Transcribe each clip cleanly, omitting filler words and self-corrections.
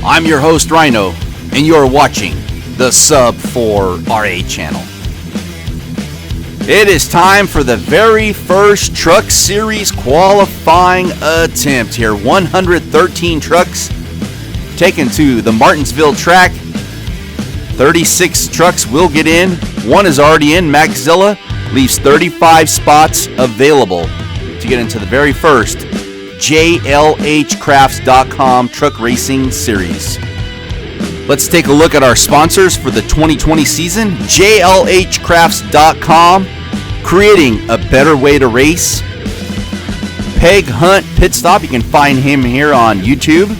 I'm your host, Rhino, and you're watching the Sub 4 RA channel. It is time for the very first Truck Series qualifying attempt here. 113 trucks taken to the Martinsville track. 36 trucks will get in. One is already in. Maxzilla leaves 35 spots available to get into the very first JLHkrafts.com Truck Racing Series. Let's take a look at our sponsors for the 2020 season. JLHkrafts.com, creating a better way to race. Peg Hunt Pit Stop, you can find him here on YouTube.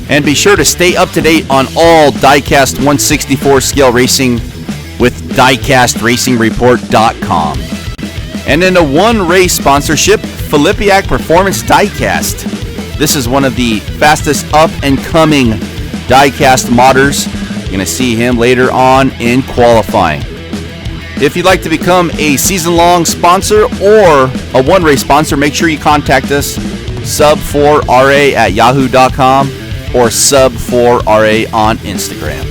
And be sure to stay up to date on all Diecast 164 scale racing with DiecastRacingReport.com. And in a one race sponsorship, Filipiak Performance Diecast. This is one of the fastest up and coming diecast modders. You're going to see him later on in qualifying. If you'd like to become a season-long sponsor or a one-race sponsor, make sure you contact us, sub4ra@yahoo.com or sub4ra on Instagram.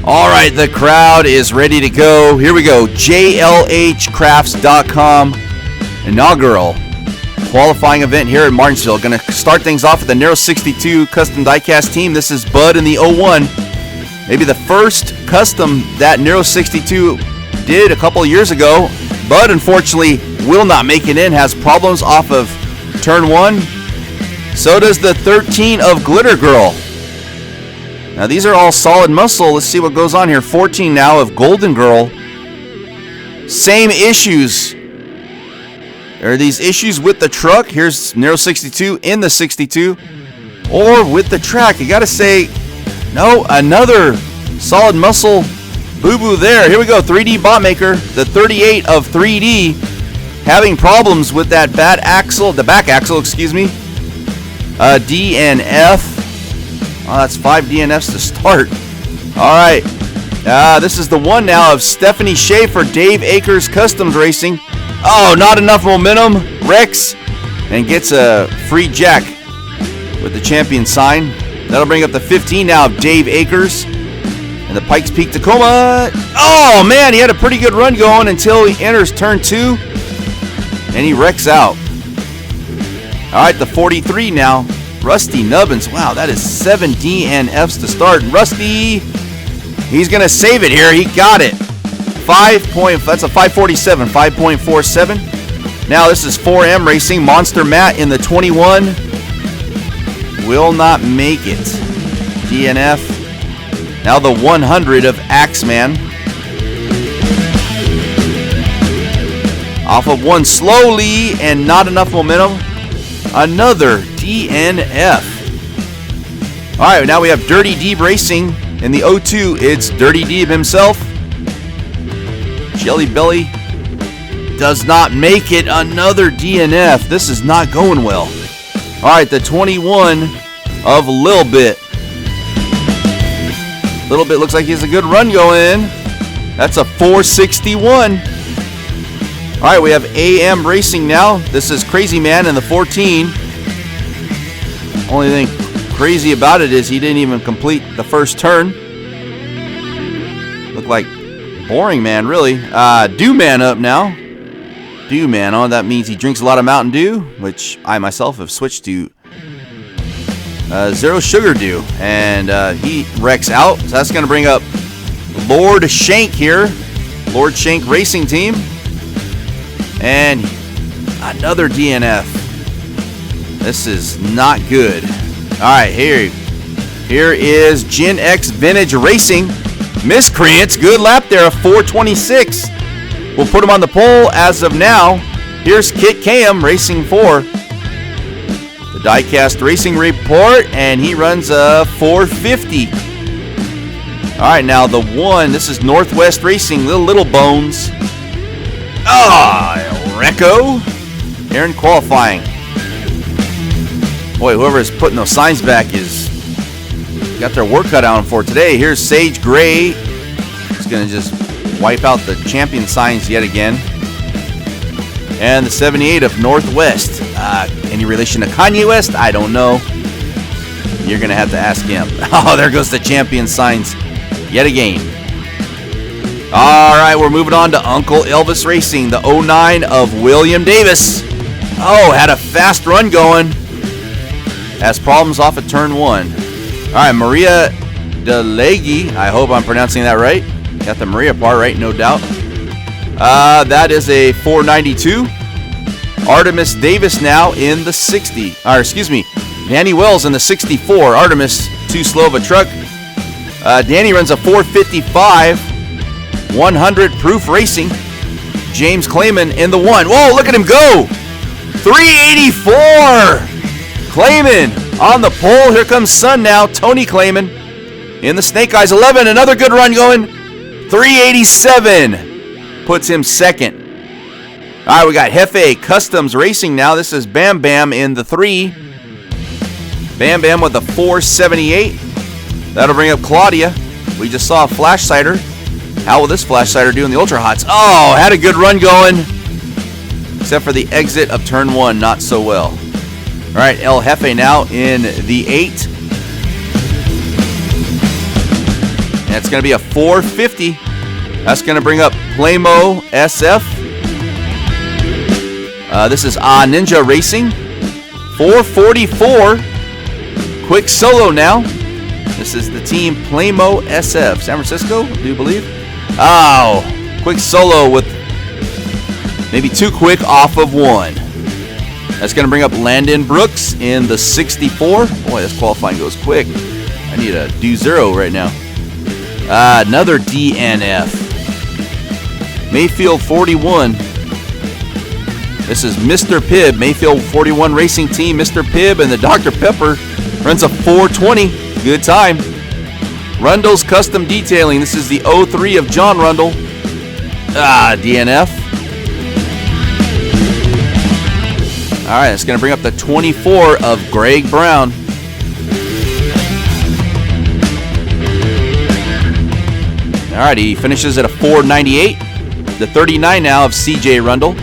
All right, the crowd is ready to go. Here we go. JLHkrafts.com inaugural qualifying event here in Martinsville. Going to start things off with the Narrow 62 custom diecast team. This is Bud in the 01. Maybe the first custom that Narrow 62 did a couple of years ago. Bud, unfortunately, will not make it in. Has problems off of turn 1. So does the 13 of Glitter Girl. Now, these are all solid muscle. Let's see what goes on here. 14 now of Golden Girl. Same issues. There are these issues with the truck. Here's Narrow 62 in the 62. Or with the track. You got to say, no, another solid muscle boo-boo there. Here we go. 3D Bot Maker. The 38 of 3D having problems with that back axle. DNF. Oh, that's 5 DNFs to start. All right. This is the one now of Stephanie Schaefer, Dave Akers Customs Racing. Oh, not enough momentum. Wrecks and gets a free jack with the champion sign. That'll bring up the 15 now of Dave Akers and the Pikes Peak Tacoma. Oh, man, he had a pretty good run going until he enters turn 2, and he wrecks out. All right, the 43 now. Rusty Nubbins. Wow, that is 7 DNFs to start. Rusty, he's going to save it here. He got it. That's a 547, 5.47. Now this is 4M Racing. Monster Matt in the 21. Will not make it. DNF. Now the 100 of Axeman. Off of one slowly and not enough momentum. Another DNF. All right, now we have Dirty Deeb Racing in the 02. It's Dirty Deeb himself. Jelly Belly does not make it. Another DNF. This is not going well. All right, the 21 of Lil Bit. Lil Bit looks like he has a good run going. That's a 461. All right, we have AM Racing now. This is Crazy Man in the 14. Only thing crazy about it is he didn't even complete the first turn. Looked like Boring Man, really. Dew Man up now. Dew Man, that means he drinks a lot of Mountain Dew, which I myself have switched to Zero Sugar Dew. And he wrecks out. So that's going to bring up Lord Shank here. Lord Shank Racing Team. And another DNF. This is not good. All right, here is Gen X Vintage Racing. Miscreants, good lap there, a 426. We'll put him on the pole as of now. Here's Kit Cam Racing 4. The Diecast Racing Report, and he runs a 450. All right, now the one, this is Northwest Racing, Little Bones. Recco. Aaron qualifying. Boy, whoever is putting those signs back is got their work cut out for today. Here's Sage Gray. He's going to just wipe out the champion signs yet again. And the 78 of Northwest. Any relation to Kanye West? I don't know. You're going to have to ask him. Oh, there goes the champion signs yet again. All right, we're moving on to Uncle Elvis Racing, the 09 of William Davis. Oh, had a fast run going. Has problems off at turn 1. All right, Maria DeLegui. I hope I'm pronouncing that right. Got the Maria part right, no doubt. That is a 492. Artemis Davis now in the 60. Or excuse me, Danny Wells in the 64. Artemis, too slow of a truck. Danny runs a 455. 100 proof racing. James Clayman in the 1. Whoa, look at him go. 384. Clayman on the pole. Here comes son now. Tony Clayman in the Snake Eyes 11. Another good run going. 387. Puts him second. All right, we got Jefe Customs Racing now. This is Bam Bam in the 3. Bam Bam with a 478. That'll bring up Claudia. We just saw a flash sighter. How will this flash sighter do in the Ultra Hots? Oh, had a good run going. Except for the exit of turn 1, not so well. All right, El Jefe now in the 8. And it's going to be a 450. That's going to bring up Playmo SF. This is Ninja Racing. 444. Quick solo now. This is the team Playmo SF. San Francisco, do you believe? Oh, quick solo with maybe too quick off of 1. That's going to bring up Landon Brooks in the 64. Boy, this qualifying goes quick. I need a do 0 right now. Another DNF. Mayfield 41. This is Mr. Pibb, Mayfield 41 Racing Team. Mr. Pibb and the Dr. Pepper runs a 420. Good time. Rundle's Custom Detailing. This is the 03 of John Rundle. DNF. All right, it's going to bring up the 24 of Greg Brown. All right, he finishes at a 498. The 39 now of CJ Rundle.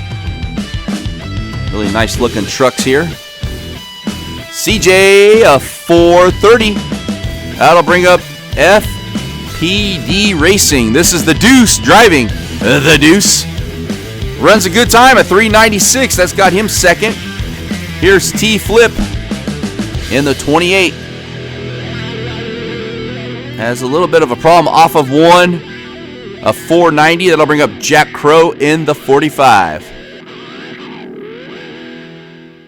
Really nice looking trucks here. CJ, a 430. That'll bring up FPD Racing. This is the Deuce driving. The Deuce. Runs a good time, a 396. That's got him second. Here's T-Flip in the 28. Has a little bit of a problem off of 1. A 490. That'll bring up Jack Crow in the 45.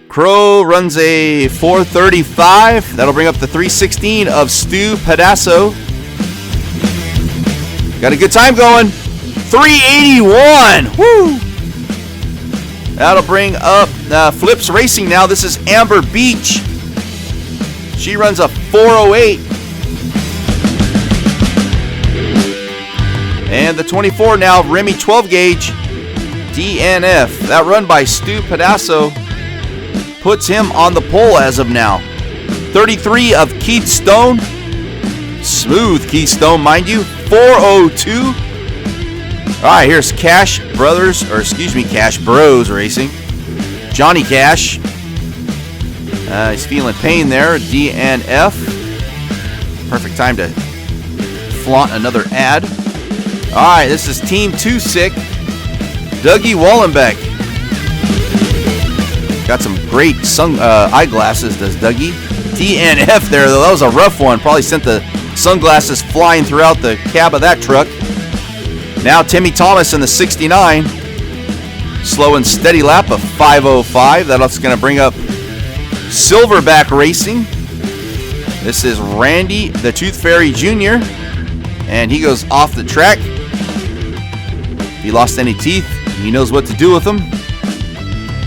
Crow runs a 435. That'll bring up the 316 of Stu Pedasso. Got a good time going. 381. Woo! That'll bring up Flips Racing now. This is Amber Beach. She runs a 408. And the 24 now, Remy 12 gauge DNF. That run by Stu Pedasso puts him on the pole as of now. 33 of Keith Stone. Smooth Keith Stone, mind you. 402. All right, here's Cash Bros Racing. Johnny Cash. He's feeling pain there. DNF. Perfect time to flaunt another ad. All right, this is Team 2 Sick. Dougie Wallenbeck. Got some great eyeglasses, does Dougie. DNF there, though. That was a rough one. Probably sent the sunglasses flying throughout the cab of that truck. Now Timmy Thomas in the 69. Slow and steady lap of 5:05. That's going to bring up Silverback Racing. This is Randy, the Tooth Fairy Jr. And he goes off the track. If he lost any teeth, he knows what to do with them.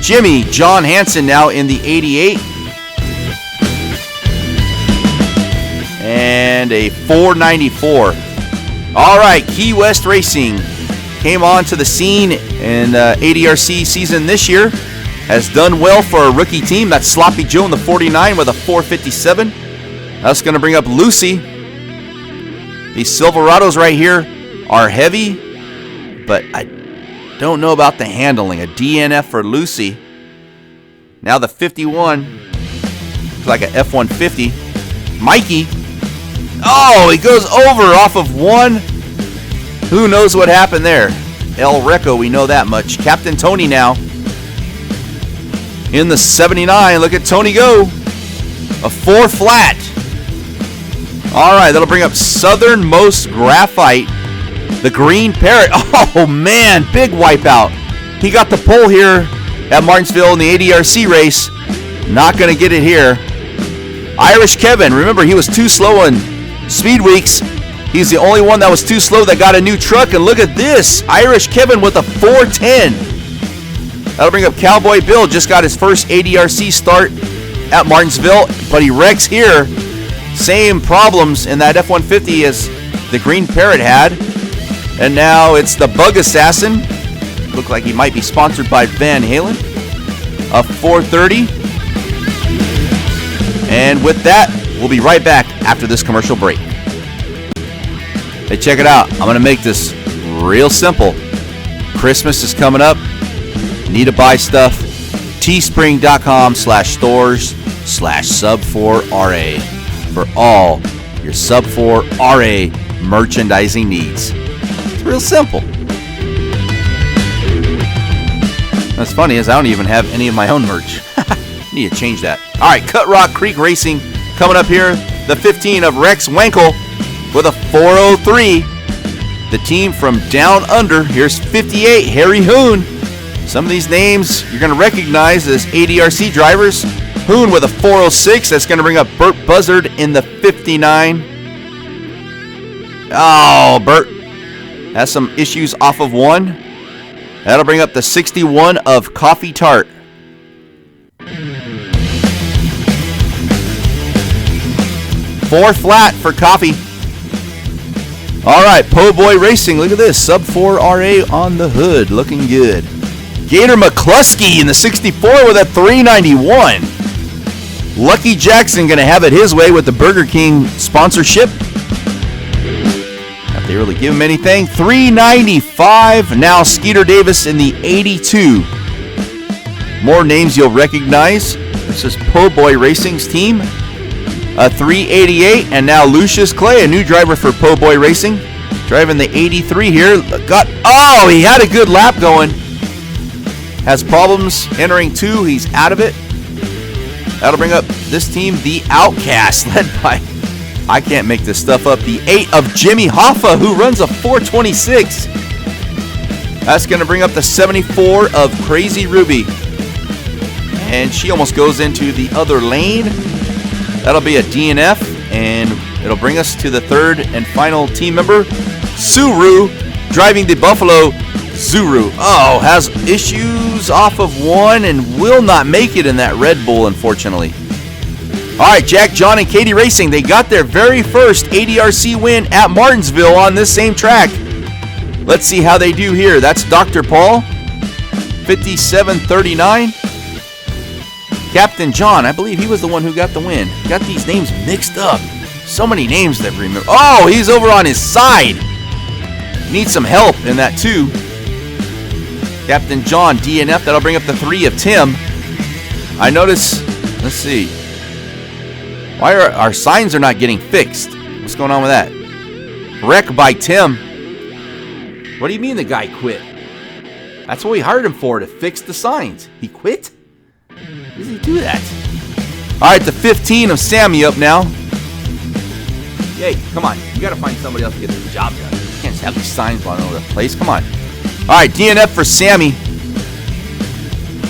Jimmy John Hansen now in the 88. And a 494. All right, Key West Racing came on to the scene in ADRC season this year. Has done well for a rookie team. That's Sloppy Joe in the 49 with a 457. That's going to bring up Lucy. These Silverados right here are heavy, but I don't know about the handling. A DNF for Lucy. Now the 51, looks like a F-150. Mikey. Oh, he goes over off of one. Who knows what happened there? El Reco, we know that much. Captain Tony now. In the 79, look at Tony go. A 4 flat. All right, that'll bring up Southernmost Graphite. The Green Parrot. Oh, man, big wipeout. He got the pole here at Martinsville in the ADRC race. Not going to get it here. Irish Kevin. Remember, he was too slow in Speedweeks. He's the only one that was too slow that got a new truck. And look at this. Irish Kevin with a 410. That'll bring up Cowboy Bill. Just got his first ADRC start at Martinsville, but he wrecks here. Same problems in that F-150 as the Green Parrot had. And now it's the Bug Assassin. Look like he might be sponsored by Van Halen. A 430. And with that, we'll be right back after this commercial break. Hey, check it out. I'm going to make this real simple. Christmas is coming up. Need to buy stuff. teespring.com/stores/sub4RA for all your sub4RA merchandising needs. It's real simple. What's funny is I don't even have any of my own merch. Need to change that. All right, Cut Rock Creek Racing coming up here. The 15 of Rex Wankel with a 403. The team from down under. Here's 58, Harry Hoon. Some of these names you're going to recognize as ADRC drivers. Hoon with a 406. That's going to bring up Burt Buzzard in the 59. Oh, Burt has some issues off of one. That'll bring up the 61 of Coffee Tart. Four flat for Coffee. All right, Po Boy Racing. Look at this. Sub 4 RA on the hood. Looking good. Gator McCluskey in the 64 with a 391. Lucky Jackson going to have it his way with the Burger King sponsorship. Not they really give him anything. 395. Now Skeeter Davis in the 82. More names you'll recognize. This is Po Boy Racing's team. A 388, and now Lucius Clay, a new driver for Po Boy Racing, driving the 83 here. He had a good lap going. Has problems entering 2. He's out of it. That'll bring up this team, the Outcast, led by, I can't make this stuff up, the 8 of Jimmy Hoffa, who runs a 426. That's going to bring up the 74 of Crazy Ruby. And she almost goes into the other lane. That'll be a DNF, and it'll bring us to the third and final team member, Suru, driving the Buffalo Zuru. Oh, has issues off of one and will not make it in that Red Bull, unfortunately. All right, Jack, John, and Katie Racing. They got their very first ADRC win at Martinsville on this same track. Let's see how they do here. That's Dr. Paul, 5739. Captain John, I believe he was the one who got the win. Got these names mixed up. So many names that remember. Oh, he's over on his side. Needs some help in that too. Captain John, DNF. That'll bring up the 3 of Tim. I notice, let's see. Why are our signs are not getting fixed? What's going on with that? Wreck by Tim. What do you mean the guy quit? That's what we hired him for, to fix the signs. He quit? How does he do that? All right, the 15 of Sammy up now. Hey, come on. You got to find somebody else to get the job done. You can't just have these signs all over the place. Come on. All right, DNF for Sammy.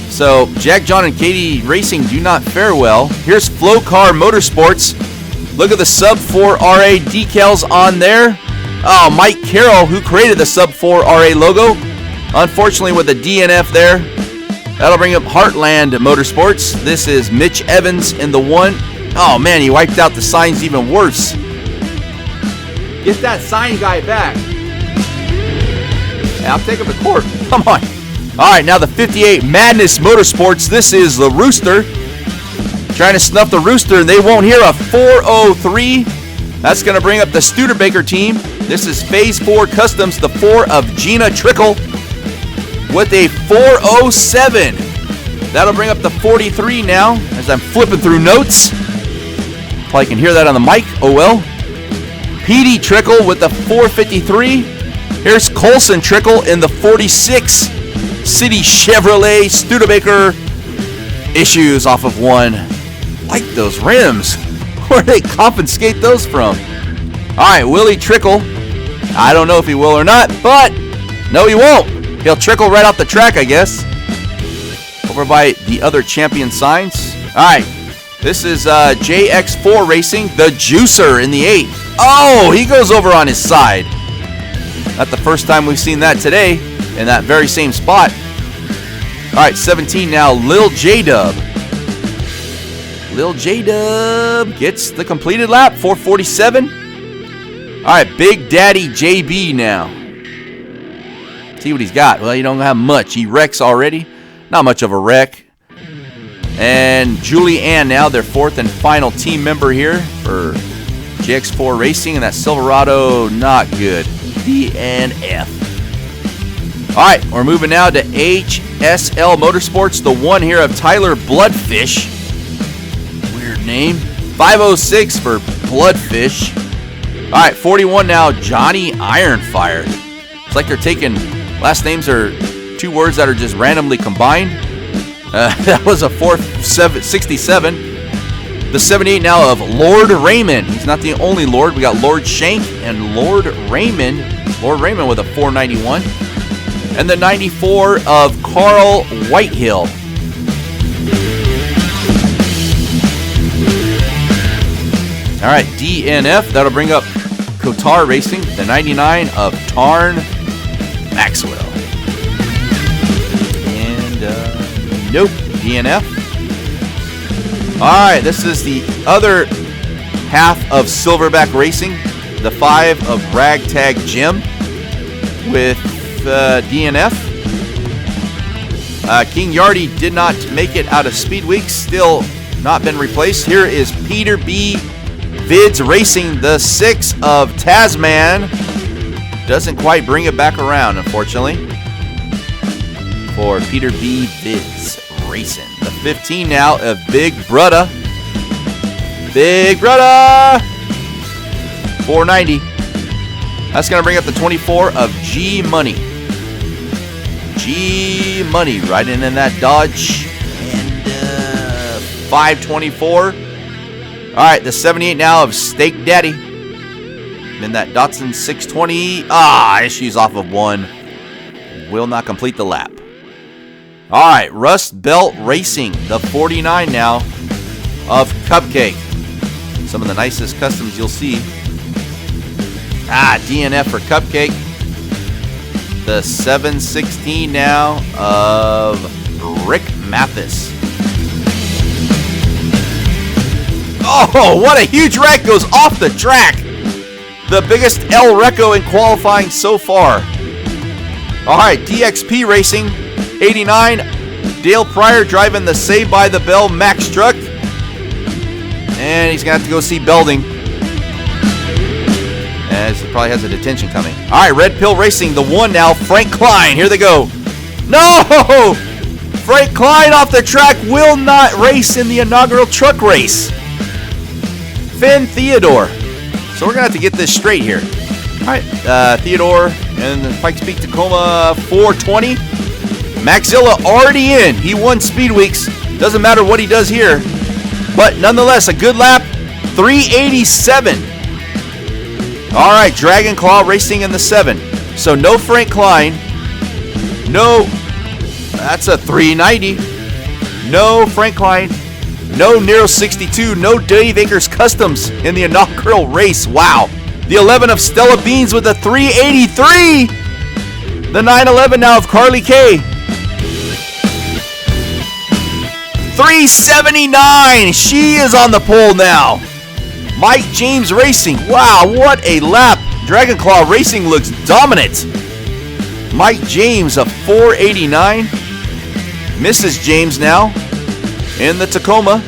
So, Jack, John, and Katie Racing do not fare well. Here's Flow Car Motorsports. Look at the Sub 4 RA decals on there. Oh, Mike Carroll, who created the Sub 4 RA logo. Unfortunately, with a DNF there. That'll bring up Heartland Motorsports. This is Mitch Evans in the 1. Oh, man, he wiped out the signs even worse. Get that sign guy back. I'll take him to court. Come on. All right, now the 58 Madness Motorsports. This is the Rooster. Trying to snuff the Rooster, and they won't hear a 403. That's going to bring up the Studebaker team. This is Phase 4 Customs, the 4 of Gina Trickle with a 407. That'll bring up the 43 now as I'm flipping through notes. Probably can hear that on the mic. Oh well. Petey Trickle with the 453. Here's Colson Trickle in the 46. City Chevrolet Studebaker issues off of one. Like those rims. Where do they confiscate those from? Alright, Willie Trickle. I don't know if he will or not, but no, he won't. He'll trickle right off the track, I guess. Over by the other champion signs. Alright, this is JX4 Racing, the Juicer in the 8. Oh, he goes over on his side. Not the first time we've seen that today in that very same spot. Alright, 17 now, Lil J-Dub. Lil J-Dub gets the completed lap, 447. Alright, Big Daddy JB now. See what he's got. Well, you don't have much. He wrecks already. Not much of a wreck. And Julie Ann now, their fourth and final team member here for JX4 Racing. And that Silverado, not good. DNF. Alright, we're moving now to HSL Motorsports. The one here of Tyler Bloodfish. Weird name. 506 for Bloodfish. Alright, 41 now, Johnny Ironfire. It's like they're taking, last names are two words that are just randomly combined. That was a 467. The 78 now of Lord Raymond. He's not the only Lord. We got Lord Shank and Lord Raymond. Lord Raymond with a 491. And the 94 of Carl Whitehill. All right, DNF. That'll bring up Kotar Racing. The 99 of Tarn Maxwell. And, nope, DNF. All right, this is the other half of Silverback Racing. The 5 of Ragtag Jim with DNF. King Yardy did not make it out of Speedweeks. Still not been replaced. Here is Peter B. Vids Racing, the 6 of Tasman. Doesn't quite bring it back around, unfortunately, for Peter B. Vids Racing. The 15 now of Big Brudda. Big Brudda! 490. That's going to bring up the 24 of G Money. G Money riding in that Dodge. And 524. All right, the 78 now of Steak Daddy. In that Datsun 620. Issues off of one. Will not complete the lap. All right, Rust Belt Racing. The 49 now of Cupcake. Some of the nicest customs you'll see. DNF for Cupcake. The 716 now of Rick Mathis. Oh, what a huge wreck goes off the track. The biggest El Reco in qualifying so far. All right, DXP Racing, 89. Dale Pryor driving the Saved by the Bell Max truck. And he's going to have to go see Belding, as he probably has a detention coming. All right, Red Pill Racing, the 1 now, Frank Klein. Here they go. No! Frank Klein off the track will not race in the inaugural truck race. Finn Theodore. So we're going to have to get this straight here. All right, Theodore and the Pikes Peak Tacoma 420. Maxzilla already in. He won Speedweeks. Doesn't matter what he does here. But nonetheless, a good lap. 387. All right, Dragon Claw Racing in the 7. So no Frank Klein. No. That's a 390. No Frank Klein. No Nero 62. No Dave Akers Customs in the inaugural race. Wow. The 11 of Stella Beans with a 383. The 911 now of Carly K. 379. She is on the pole now. Mike James Racing. Wow, what a lap. Dragon Claw Racing looks dominant. Mike James, a 489. Mrs. James now in the Tacoma.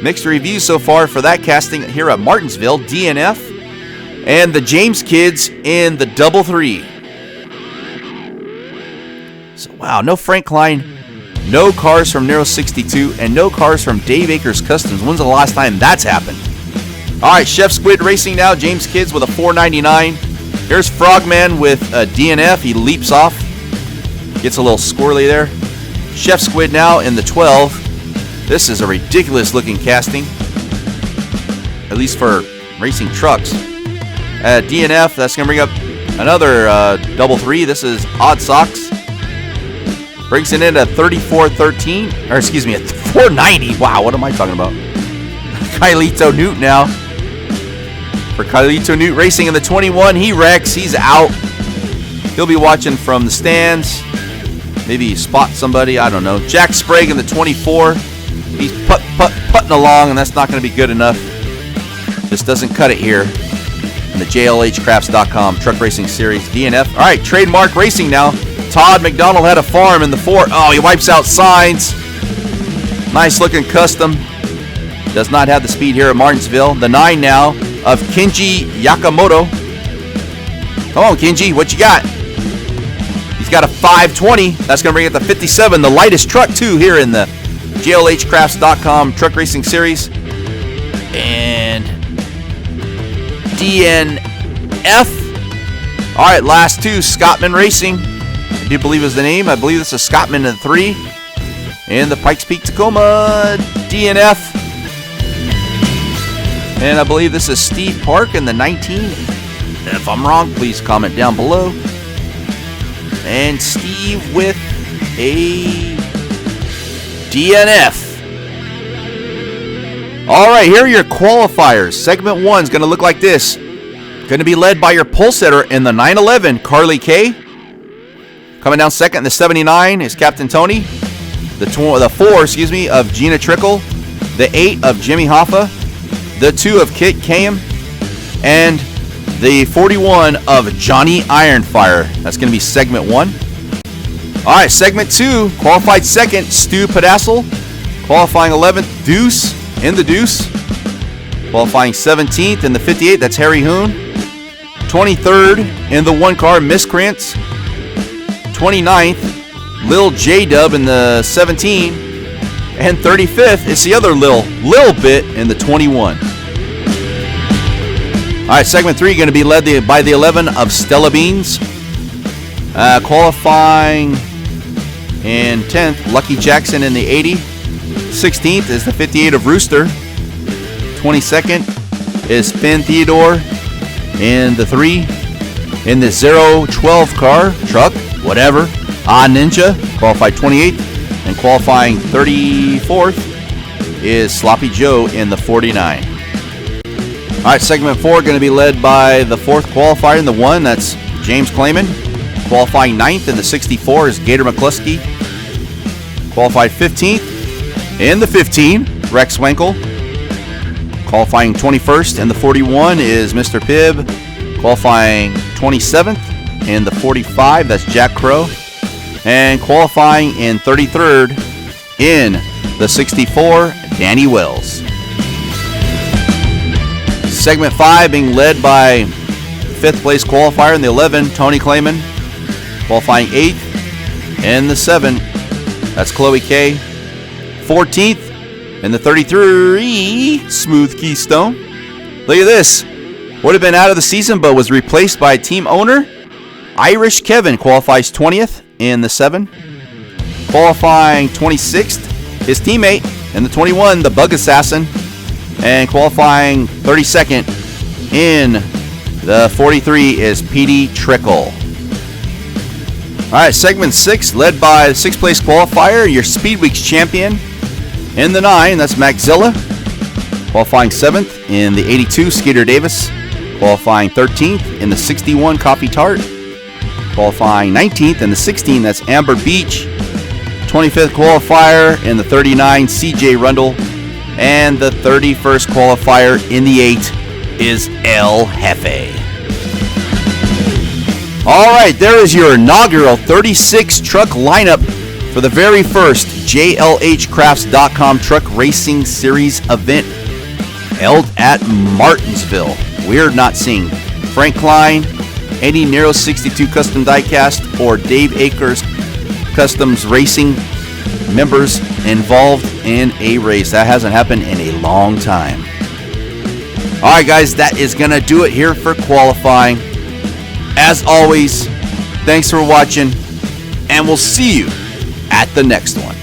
Mixed reviews so far for that casting here at Martinsville. DNF. And the James kids in the double 3. So, wow, no Frank Klein. No cars from Narrow 62, and no cars from Dave Akers Customs. When's the last time that's happened? All right, Chef Squid Racing now. James Kids with a 499. Here's Frogman with a DNF. He leaps off. Gets a little squirrely there. Chef Squid now in the 12. This is a ridiculous looking casting, at least for racing trucks. DNF, that's going to bring up another double 3. This is Odd Socks. Brings it in at 34.13, or excuse me, at 490. Wow, what am I talking about? Kylito Newt now. For Kylito Newt Racing in the 21, he wrecks. He's out. He'll be watching from the stands. Maybe spot somebody, I don't know. Jack Sprague in the 24. He's putting along, and that's not going to be good enough. This doesn't cut it here in the JLHCrafts.com Truck Racing Series DNF. All right, Trademark Racing now. Todd McDonald had a farm in the 4. Oh, he wipes out signs. Nice looking custom. Does not have the speed here at Martinsville. The 9 now of Kenji Yakamoto. Come on, Kenji, what you got? He's got a 520. That's going to bring it to 57. The lightest truck, too, here in the JLHCrafts.com Truck Racing Series. And DNF. All right, last 2, Scottman Racing. I do believe is the name. I believe this is Scottman in the 3. And the Pikes Peak Tacoma DNF. And I believe this is Steve Park in the 19. If I'm wrong, please comment down below. And Steve with a DNF. All right, here are your qualifiers. Segment 1 is going to look like this. Going to be led by your pole setter in the 911, Carly Kay. Coming down second in the 79 is Captain Tony. The 4, of Gina Trickle. The 8 of Jimmy Hoffa. The 2 of Kit Kayem. And the 41 of Johnny Ironfire. That's going to be segment 1. All right, segment 2, qualified second, Stu Pedassel. Qualifying 11th, Deuce in the Deuce. Qualifying 17th in the 58, that's Harry Hoon. 23rd in the 1 car, Miscreants. 29th, Lil J-Dub in the 17. And 35th is the other Lil Bit in the 21. All right, segment 3 going to be led by the 11 of Stella Beans. Qualifying in 10th, Lucky Jackson in the 80. 16th is the 58 of Rooster. 22nd is Finn Theodore in the 3. In the 012 car, truck, whatever, Ninja, qualified 28th. And qualifying 34th is Sloppy Joe in the 49. All right, segment 4 going to be led by the 4th qualifier in the 1. That's James Clayman. Qualifying 9th in the 64 is Gator McCluskey. Qualified 15th in the 15, Rex Wenkel. Qualifying 21st in the 41 is Mr. Pibb. Qualifying 27th in the 45, that's Jack Crow. And qualifying in 33rd in the 64, Danny Wells. Segment 5 being led by 5th place qualifier in the 11, Tony Clayman. Qualifying 8th in the 7, that's Chloe K. 14th in the 33, Smooth Keystone. Look at this. Would have been out of the season but was replaced by team owner Irish Kevin. Qualifies 20th in the 7. Qualifying 26th, his teammate in the 21, the Bug Assassin. And qualifying 32nd in the 43 is Petey Trickle. All right, segment 6, led by the 6th place qualifier, your Speedweeks champion. In the 9, that's Maxzilla. Qualifying 7th in the 82, Skeeter Davis. Qualifying 13th in the 61, Coffee Tart. Qualifying 19th in the 16, that's Amber Beach. 25th qualifier in the 39, CJ Rundle. And the 31st qualifier in the 8 is El Jefe. All right, there is your inaugural 36 truck lineup for the very first JLHCrafts.com Truck Racing Series event held at Martinsville. We're not seeing Frank Klein, any Nero 62 Custom Diecast, or Dave Akers Customs Racing members involved in a race. That hasn't happened in a long time. All right, guys, that is going to do it here for qualifying. As always, thanks for watching, and we'll see you at the next one.